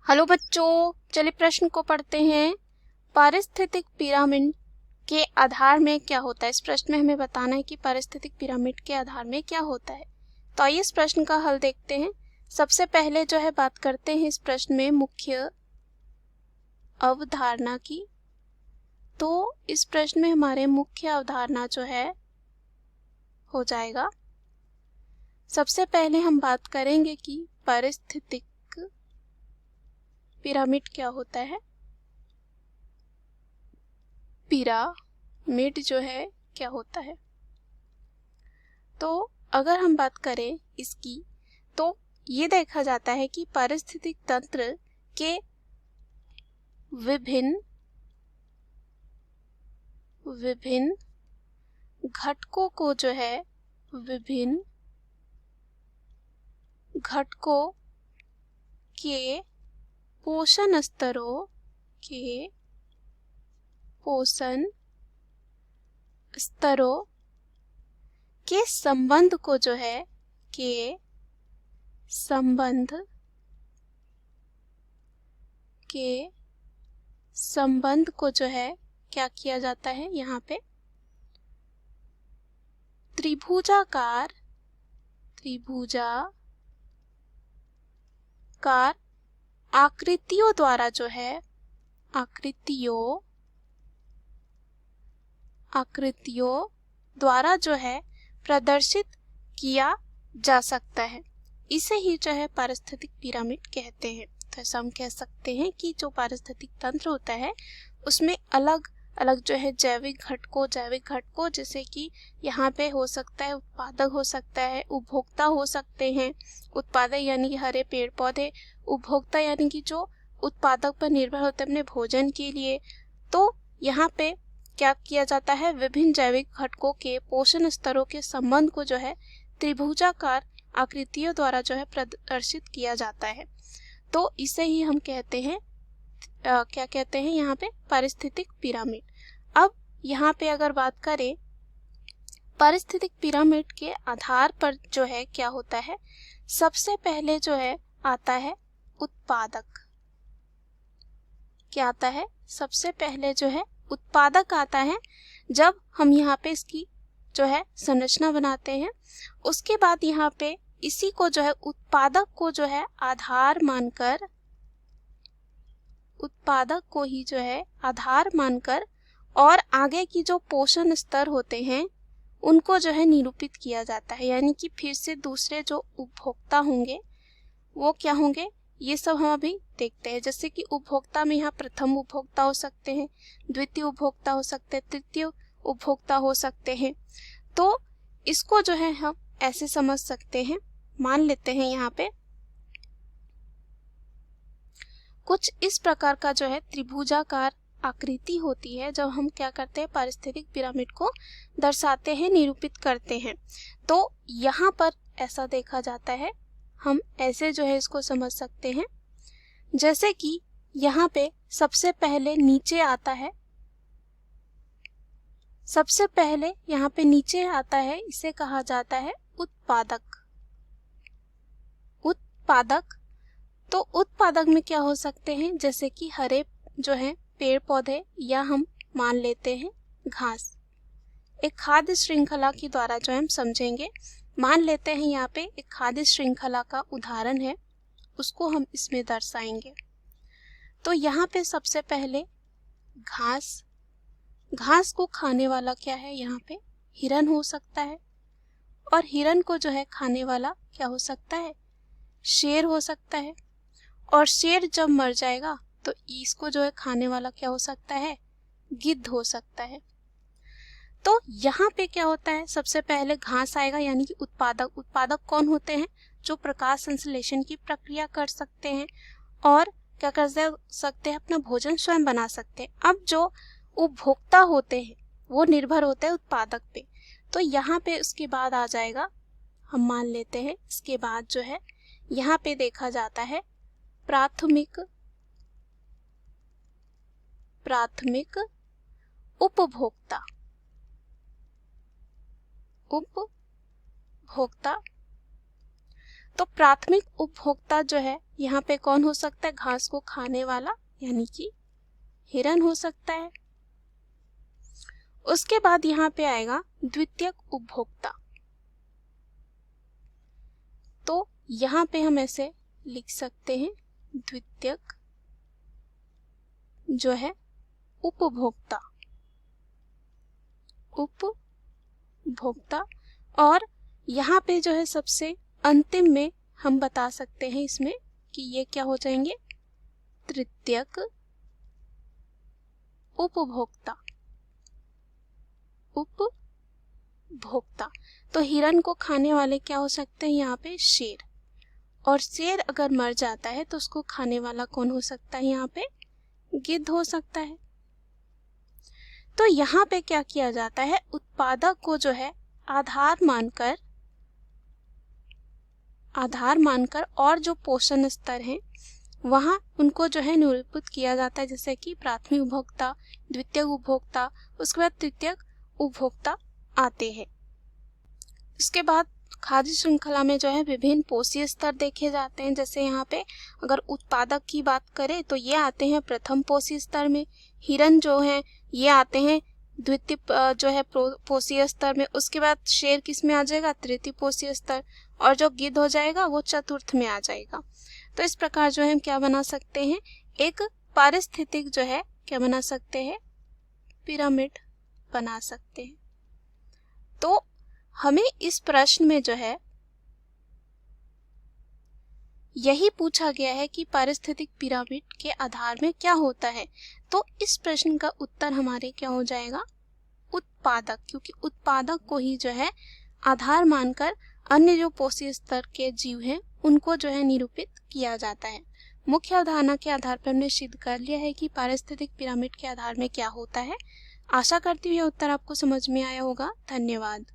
Hello बच्चों, चलिए प्रश्न को पढ़ते हैं। पारिस्थितिक पिरामिड के आधार में क्या होता है। इस प्रश्न में हमें बताना है कि पारिस्थितिक पिरामिड के आधार में क्या होता है। तो आइए इस प्रश्न का हल देखते हैं। सबसे पहले जो है बात करते हैं इस प्रश्न में मुख्य अवधारणा की। तो इस प्रश्न में हमारे मुख्य अवधारणा जो है हो जाएगा, सबसे पहले हम बात करेंगे कि पारिस्थितिक पिरामिड क्या होता है। पिरामिड जो है क्या होता है, तो अगर हम बात करें इसकी, तो ये देखा जाता है कि पारिस्थितिक तंत्र के विभिन्न घटकों को जो है, विभिन्न घटकों के पोषण स्तरों के संबंध को जो है, के संबंध को जो है क्या किया जाता है, यहाँ पे त्रिभुजाकार आकृतियों द्वारा जो है, आकृतियों द्वारा जो है प्रदर्शित किया जा सकता है। इसे ही जो है पारिस्थितिक पिरामिड कहते हैं। तो ऐसा हम कह सकते हैं कि जो पारिस्थितिक तंत्र होता है उसमें अलग अलग जो है जैविक घटकों जैसे कि यहाँ पे हो सकता है उत्पादक हो सकता है, उपभोक्ता हो सकते हैं। उत्पादक यानी कि हरे पेड़ पौधे, उपभोक्ता यानी कि जो उत्पादक पर निर्भर होते हैं अपने भोजन के लिए। तो यहाँ पे क्या किया जाता है, विभिन्न जैविक घटकों के पोषण स्तरों के संबंध को जो है त्रिभुजाकार आकृतियों द्वारा जो है प्रदर्शित किया जाता है। तो इसे ही हम कहते हैं क्या कहते हैं यहाँ पे, पारिस्थितिक पिरामिड। अब यहाँ पे अगर बात करें पारिस्थितिक पिरामिड के आधार पर जो है क्या होता है, सबसे पहले जो है आता है उत्पादक। क्या आता है, सबसे पहले जो है उत्पादक आता है। जब हम यहाँ पे इसकी जो है संरचना बनाते हैं, उसके बाद यहाँ पे इसी को जो है उत्पादक को जो है आधार मानकर, उत्पादक को ही जो है आधार मानकर और आगे की जो पोषण स्तर होते हैं उनको जो है निरूपित किया जाता है। यानी कि फिर से दूसरे जो उपभोक्ता होंगे वो क्या होंगे, ये सब हम अभी देखते हैं। जैसे कि उपभोक्ता में यहाँ प्रथम उपभोक्ता हो सकते हैं, द्वितीय उपभोक्ता हो सकते हैं, तृतीय उपभोक्ता हो सकते हैं। तो इसको जो है हम ऐसे समझ सकते हैं, मान लेते हैं यहाँ पे कुछ इस प्रकार का जो है त्रिभुजाकार आकृति होती है। जब हम क्या करते हैं पारिस्थितिक पिरामिड को दर्शाते हैं, निरूपित करते हैं, तो यहाँ पर ऐसा देखा जाता है। हम ऐसे जो है इसको समझ सकते हैं, जैसे कि यहाँ पे सबसे पहले नीचे आता है, सबसे पहले यहाँ पे नीचे आता है, इसे कहा जाता है उत्पादक। तो उत्पादक में क्या हो सकते हैं, जैसे कि हरे जो है पेड़ पौधे, या हम मान लेते हैं घास। एक खाद्य श्रृंखला के द्वारा जो हम समझेंगे, मान लेते हैं यहाँ पे एक खाद्य श्रृंखला का उदाहरण है, उसको हम इसमें दर्शाएंगे। तो यहाँ पे सबसे पहले घास को खाने वाला क्या है, यहाँ पे हिरन हो सकता है, और हिरन को जो है खाने वाला क्या हो सकता है, शेर हो सकता है। और शेर जब मर जाएगा तो इसको जो है खाने वाला क्या हो सकता है, गिद्ध हो सकता है। तो यहाँ पे क्या होता है, सबसे पहले घास आएगा, यानी कि उत्पादक कौन होते हैं, जो प्रकाश संश्लेषण की प्रक्रिया कर सकते हैं और क्या कर सकते हैं, अपना भोजन स्वयं बना सकते हैं। अब जो उपभोक्ता होते हैं वो निर्भर होते हैं उत्पादक पे। तो यहाँ पे उसके बाद आ जाएगा, हम मान लेते हैं इसके बाद जो है यहाँ पे देखा जाता है प्राथमिक उपभोक्ता। तो प्राथमिक उपभोक्ता जो है यहाँ पे कौन हो सकता है? घास को खाने वाला यानी कि हिरन हो सकता है। उसके बाद यहाँ पे आएगा द्वितीयक उपभोक्ता। तो यहाँ पे हम ऐसे लिख सकते हैं, द्वितीयक जो है उपभोक्ता, उपभोक्ता। और यहाँ पे जो है सबसे अंतिम में हम बता सकते हैं इसमें कि ये क्या हो जाएंगे? तृतीयक उपभोक्ता, उपभोक्ता। तो हिरन को खाने वाले क्या हो सकते हैं? यहाँ पे शेर। और शेर अगर मर जाता है तो उसको खाने वाला कौन हो सकता है? यहाँ पे गिद्ध हो सकता है। तो यहाँ पे क्या किया जाता है? उत्पादक को जो है आधार मानकर और जो पोषण स्तर है वहाँ उनको जो है निरूपित किया जाता है, जैसे कि प्राथमिक उपभोक्ता, द्वितीयक उपभोक्ता, उसके बाद तृतीयक उपभोक्ता आते हैं। उसके बाद खाद्य श्रृंखला में जो है विभिन्न पोषीय स्तर देखे जाते हैं। जैसे यहाँ पे अगर उत्पादक की बात करें तो ये आते हैं प्रथम पोषीय स्तर में, हिरन जो है ये आते हैं द्वितीय जो है पोषीय स्तर में। उसके बाद शेर किस में आ जाएगा? तृतीय पोषीय स्तर। और जो गिद्ध हो जाएगा वो चतुर्थ में आ जाएगा। तो इस प्रकार जो है हम क्या बना सकते हैं? एक पारिस्थितिक जो है क्या बना सकते हैं? पिरामिड बना सकते हैं। तो हमें इस प्रश्न में जो है यही पूछा गया है कि पारिस्थितिक पिरामिड के आधार में क्या होता है। तो इस प्रश्न का उत्तर हमारे क्या हो जाएगा? उत्पादक, क्योंकि उत्पादक को ही जो है आधार मानकर अन्य जो पोषीय स्तर के जीव हैं उनको जो है निरूपित किया जाता है। मुख्य अवधारणा के आधार पर हमने सिद्ध कर लिया है कि पारिस्थितिक पिरामिड के आधार में क्या होता है। आशा करती हूँ यह उत्तर आपको समझ में आया होगा। धन्यवाद।